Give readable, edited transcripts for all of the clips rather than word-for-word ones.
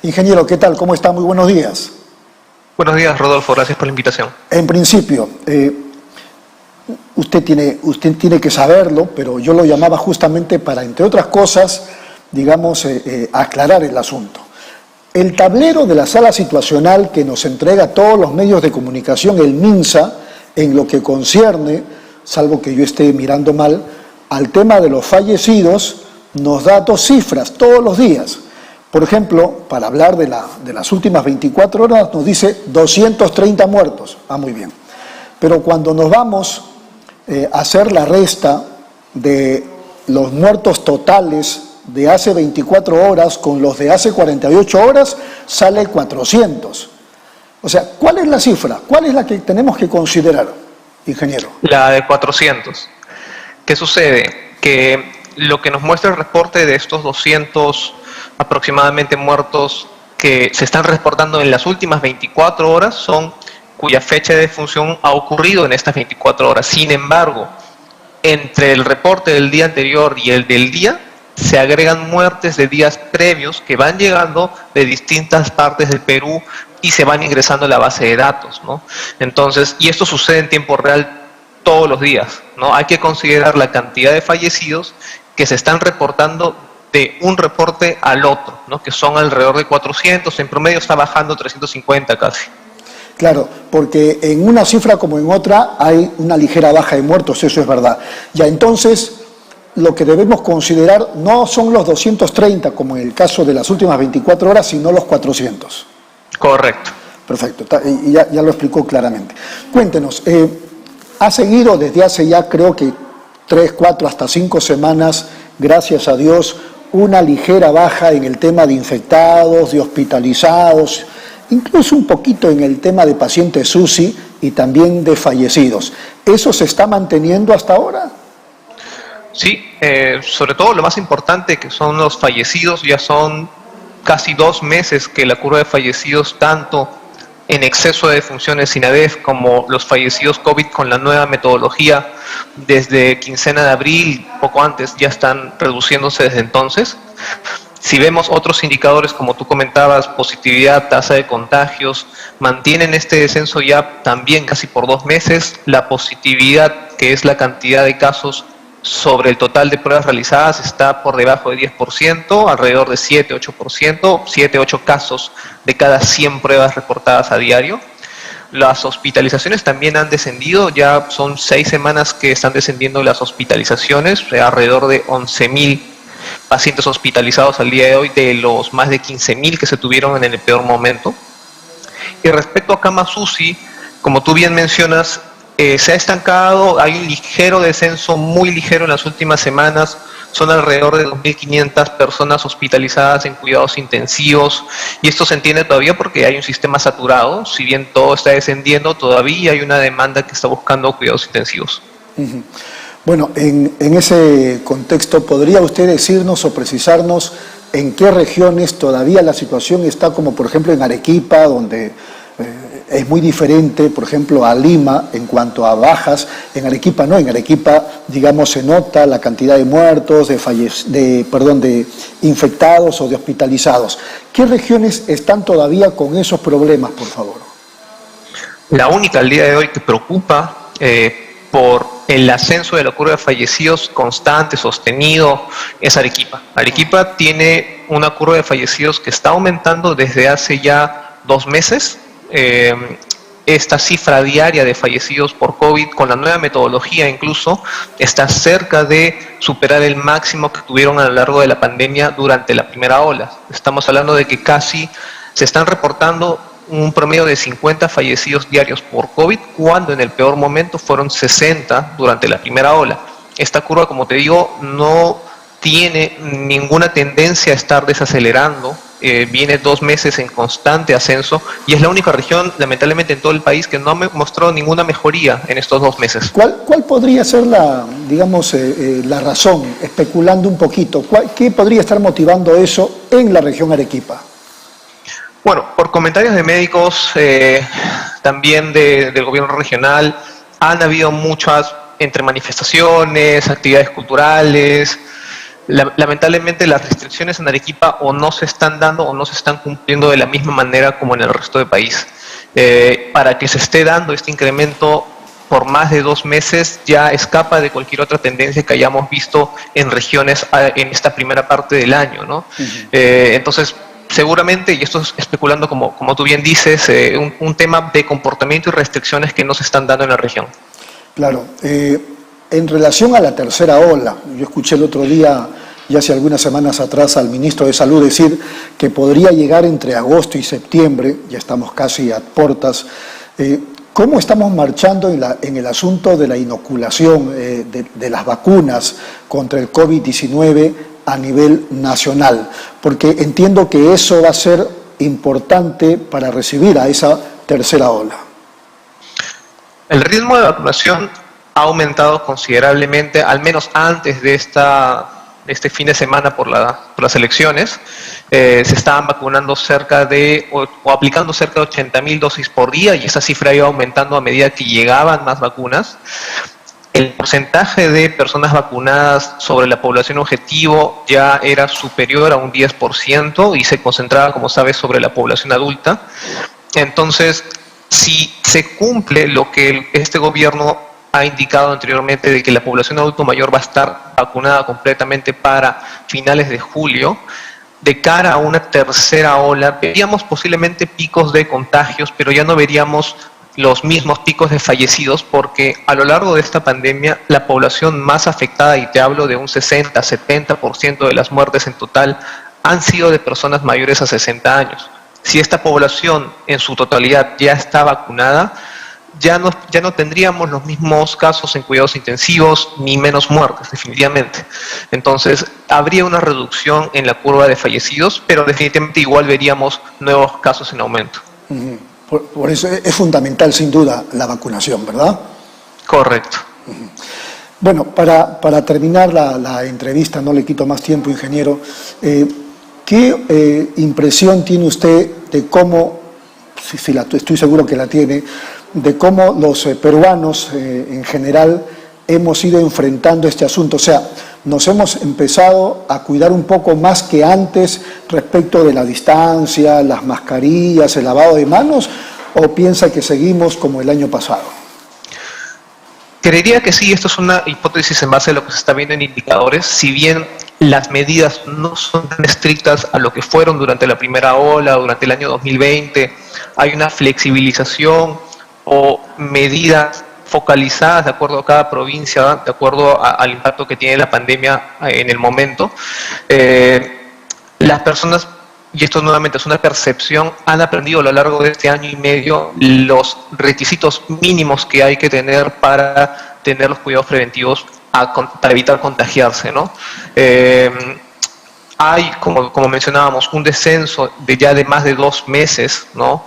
Ingeniero, ¿qué tal? ¿Cómo está? Muy buenos días. Buenos días, Rodolfo. Gracias por la invitación. En principio, usted tiene que saberlo, pero yo lo llamaba justamente para, entre otras cosas, digamos, aclarar el asunto. El tablero de la sala situacional que nos entrega todos los medios de comunicación, el MINSA, en lo que concierne, salvo que yo esté mirando mal, al tema de los fallecidos, nos da dos cifras todos los días. Por ejemplo, para hablar de las últimas 24 horas, nos dice 230 muertos. Ah, muy bien. Pero cuando nos vamos a hacer la resta de los muertos totales de hace 24 horas con los de hace 48 horas, sale 400. O sea, ¿cuál es la cifra? ¿Cuál es la que tenemos que considerar, ingeniero? La de 400. ¿Qué sucede? Que lo que nos muestra el reporte de estos 200 aproximadamente muertos que se están reportando en las últimas 24 horas son cuya fecha de defunción ha ocurrido en estas 24 horas. Sin embargo, entre el reporte del día anterior y el del día, se agregan muertes de días previos que van llegando de distintas partes del Perú y se van ingresando a la base de datos, ¿no? Entonces, y esto sucede en tiempo real todos los días, ¿no? Hay que considerar la cantidad de fallecidos que se están reportando de un reporte al otro, ¿no? Que son alrededor de 400, en promedio está bajando 350 casi. Claro, porque en una cifra como en otra hay una ligera baja de muertos, eso es verdad. Ya entonces, lo que debemos considerar no son los 230, como en el caso de las últimas 24 horas, sino los 400. Correcto. Perfecto, y ya lo explicó claramente. Cuéntenos, ha seguido desde hace ya creo que 3, 4, hasta 5 semanas, gracias a Dios, una ligera baja en el tema de infectados, de hospitalizados, incluso un poquito en el tema de pacientes UCI y también de fallecidos. ¿Eso se está manteniendo hasta ahora? Sí, sobre todo lo más importante que son los fallecidos, ya son casi 2 meses que la curva de fallecidos, tanto en exceso de defunciones INADEF como los fallecidos COVID con la nueva metodología desde quincena de abril, poco antes, ya están reduciéndose desde entonces. Si vemos otros indicadores, como tú comentabas, positividad, tasa de contagios, mantienen este descenso ya también casi por 2 meses. La positividad, que es la cantidad de casos sobre el total de pruebas realizadas, está por debajo de 10%, alrededor de 7-8%, 7-8 casos de cada 100 pruebas reportadas a diario. Las hospitalizaciones también han descendido, ya son 6 semanas que están descendiendo las hospitalizaciones, alrededor de 11.000 pacientes hospitalizados al día de hoy, de los más de 15.000 que se tuvieron en el peor momento. Y respecto a camas UCI, como tú bien mencionas, se ha estancado, hay un ligero descenso, muy ligero en las últimas semanas, son alrededor de 2.500 personas hospitalizadas en cuidados intensivos, y esto se entiende todavía porque hay un sistema saturado, si bien todo está descendiendo, todavía hay una demanda que está buscando cuidados intensivos. Bueno, en ese contexto, ¿podría usted decirnos o precisarnos en qué regiones todavía la situación está, como por ejemplo en Arequipa, donde es muy diferente, por ejemplo, a Lima en cuanto a bajas? En Arequipa no, en Arequipa, digamos, se nota la cantidad de muertos, de infectados o de hospitalizados. ¿Qué regiones están todavía con esos problemas, por favor? La única al día de hoy que preocupa por el ascenso de la curva de fallecidos constante, sostenido, es Arequipa. Arequipa tiene una curva de fallecidos que está aumentando desde hace ya 2 meses. Esta cifra diaria de fallecidos por COVID, con la nueva metodología incluso, está cerca de superar el máximo que tuvieron a lo largo de la pandemia durante la primera ola. Estamos hablando de que casi se están reportando un promedio de 50 fallecidos diarios por COVID, cuando en el peor momento fueron 60 durante la primera ola. Esta curva, como te digo, no tiene ninguna tendencia a estar desacelerando, viene 2 meses en constante ascenso y es la única región, lamentablemente en todo el país, que no ha mostrado ninguna mejoría en estos 2 meses. ¿Cuál podría ser la razón, especulando un poquito, qué podría estar motivando eso en la región Arequipa? Bueno, por comentarios de médicos, también del gobierno regional, han habido muchas, entre manifestaciones, actividades culturales, lamentablemente las restricciones en Arequipa o no se están dando o no se están cumpliendo de la misma manera como en el resto del país. Para que se esté dando este incremento por más de 2 meses ya escapa de cualquier otra tendencia que hayamos visto en regiones en esta primera parte del año, ¿no? Entonces, seguramente, y esto es especulando como tú bien dices, un tema de comportamiento y restricciones que no se están dando en la región. Claro. En relación a la tercera ola, yo escuché el otro día, ya hace algunas semanas atrás, al ministro de Salud decir que podría llegar entre agosto y septiembre, ya estamos casi a puertas. ¿Cómo estamos marchando en el asunto de la inoculación de las vacunas contra el COVID-19 a nivel nacional? Porque entiendo que eso va a ser importante para recibir a esa tercera ola. El ritmo de vacunación ha aumentado considerablemente, al menos antes de este fin de semana por las elecciones. Se estaban vacunando o aplicando cerca de 80.000 dosis por día, y esa cifra iba aumentando a medida que llegaban más vacunas. El porcentaje de personas vacunadas sobre la población objetivo ya era superior a un 10% y se concentraba, como sabes, sobre la población adulta. Entonces, si se cumple lo que este gobierno ha indicado anteriormente de que la población adulto mayor va a estar vacunada completamente para finales de julio, de cara a una tercera ola, veríamos posiblemente picos de contagios, pero ya no veríamos los mismos picos de fallecidos, porque a lo largo de esta pandemia la población más afectada, y te hablo de un 60-70% de las muertes en total, han sido de personas mayores a 60 años. Si esta población en su totalidad ya está vacunada, ya no tendríamos los mismos casos en cuidados intensivos ni menos muertes, definitivamente. Entonces, habría una reducción en la curva de fallecidos, pero definitivamente igual veríamos nuevos casos en aumento. Por eso es fundamental, sin duda, la vacunación, ¿verdad? Correcto. Bueno, para terminar la entrevista, no le quito más tiempo, ingeniero, ¿qué impresión tiene usted de cómo, estoy seguro que la tiene, de cómo los peruanos en general hemos ido enfrentando este asunto? O sea, nos hemos empezado a cuidar un poco más que antes respecto de la distancia, las mascarillas, el lavado de manos, ¿o piensa que seguimos como el año pasado? Creería que sí, esto es una hipótesis en base a lo que se está viendo en indicadores. Si bien las medidas no son tan estrictas a lo que fueron durante la primera ola, durante el año 2020, hay una flexibilización o medidas focalizadas de acuerdo a cada provincia, de acuerdo al impacto que tiene la pandemia en el momento. Las personas, y esto nuevamente es una percepción, han aprendido a lo largo de este año y medio los requisitos mínimos que hay que tener para tener los cuidados preventivos para evitar contagiarse, ¿no? Hay, como mencionábamos, un descenso de más de 2 meses, ¿no?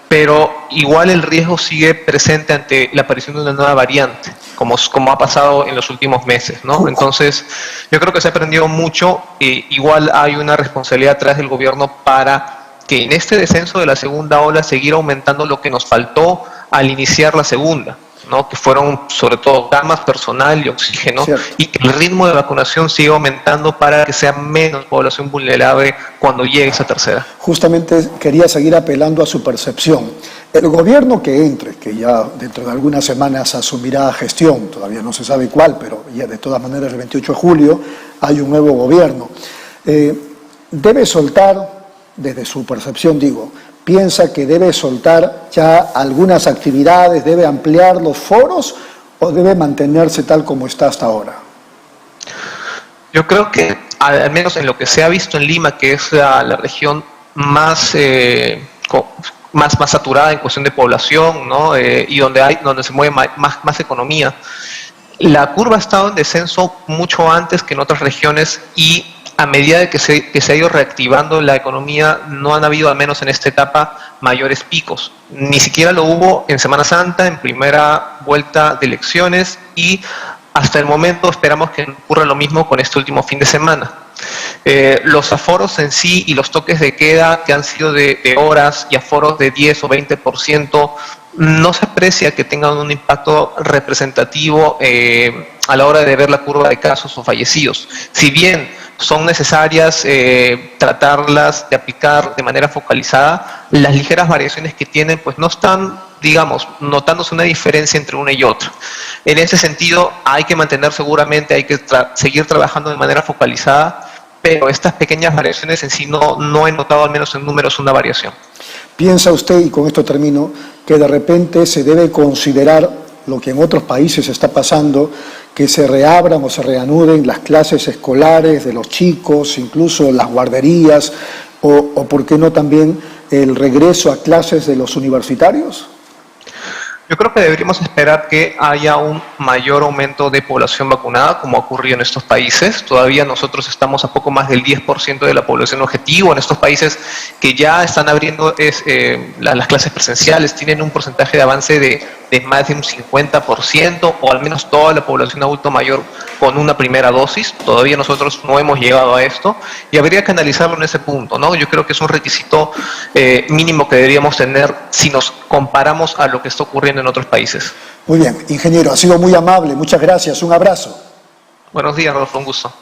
Pero igual el riesgo sigue presente ante la aparición de una nueva variante, como ha pasado en los últimos meses, ¿no? Entonces, yo creo que se ha aprendido mucho, igual hay una responsabilidad atrás del gobierno para que en este descenso de la segunda ola seguir aumentando lo que nos faltó al iniciar la segunda, ¿no? Que fueron sobre todo camas, personal y oxígeno, y que el ritmo de vacunación siga aumentando para que sea menos población vulnerable cuando llegue esa tercera. Justamente quería seguir apelando a su percepción. El gobierno que entre, que ya dentro de algunas semanas asumirá gestión, todavía no se sabe cuál, pero ya de todas maneras el 28 de julio hay un nuevo gobierno, debe soltar, desde su percepción digo, ¿piensa que debe soltar ya algunas actividades, debe ampliar los foros o debe mantenerse tal como está hasta ahora? Yo creo que, al menos en lo que se ha visto en Lima, que es la región más saturada en cuestión de población, ¿no? Y donde se mueve más economía, la curva ha estado en descenso mucho antes que en otras regiones, y a medida de que se ha ido reactivando la economía, no han habido, al menos en esta etapa, mayores picos. Ni siquiera lo hubo en Semana Santa, en primera vuelta de elecciones, y hasta el momento esperamos que ocurra lo mismo con este último fin de semana. Los aforos en sí y los toques de queda, que han sido de horas, y aforos de 10 o 20%, no se aprecia que tengan un impacto representativo a la hora de ver la curva de casos o fallecidos. Si bien son necesarias tratarlas de aplicar de manera focalizada. Las ligeras variaciones que tienen pues no están, digamos, notándose una diferencia entre una y otra. En ese sentido hay que mantener seguramente, hay que seguir trabajando de manera focalizada, pero estas pequeñas variaciones en sí no he notado, al menos en números, una variación. ¿Piensa usted, y con esto termino, que de repente se debe considerar lo que en otros países está pasando, que se reabran o se reanuden las clases escolares de los chicos, incluso las guarderías, o por qué no también el regreso a clases de los universitarios? Yo creo que deberíamos esperar que haya un mayor aumento de población vacunada, como ha ocurrido en estos países. Todavía nosotros estamos a poco más del 10% de la población objetivo. En estos países que ya están abriendo las clases presenciales, tienen un porcentaje de avance de más de un 50%, o al menos toda la población adulto mayor con una primera dosis. Todavía nosotros no hemos llegado a esto y habría que analizarlo en ese punto, ¿no? Yo creo que es un requisito mínimo que deberíamos tener si nos comparamos a lo que está ocurriendo en otros países. Muy bien, ingeniero, ha sido muy amable, muchas gracias, un abrazo. Buenos días, Rodolfo, un gusto.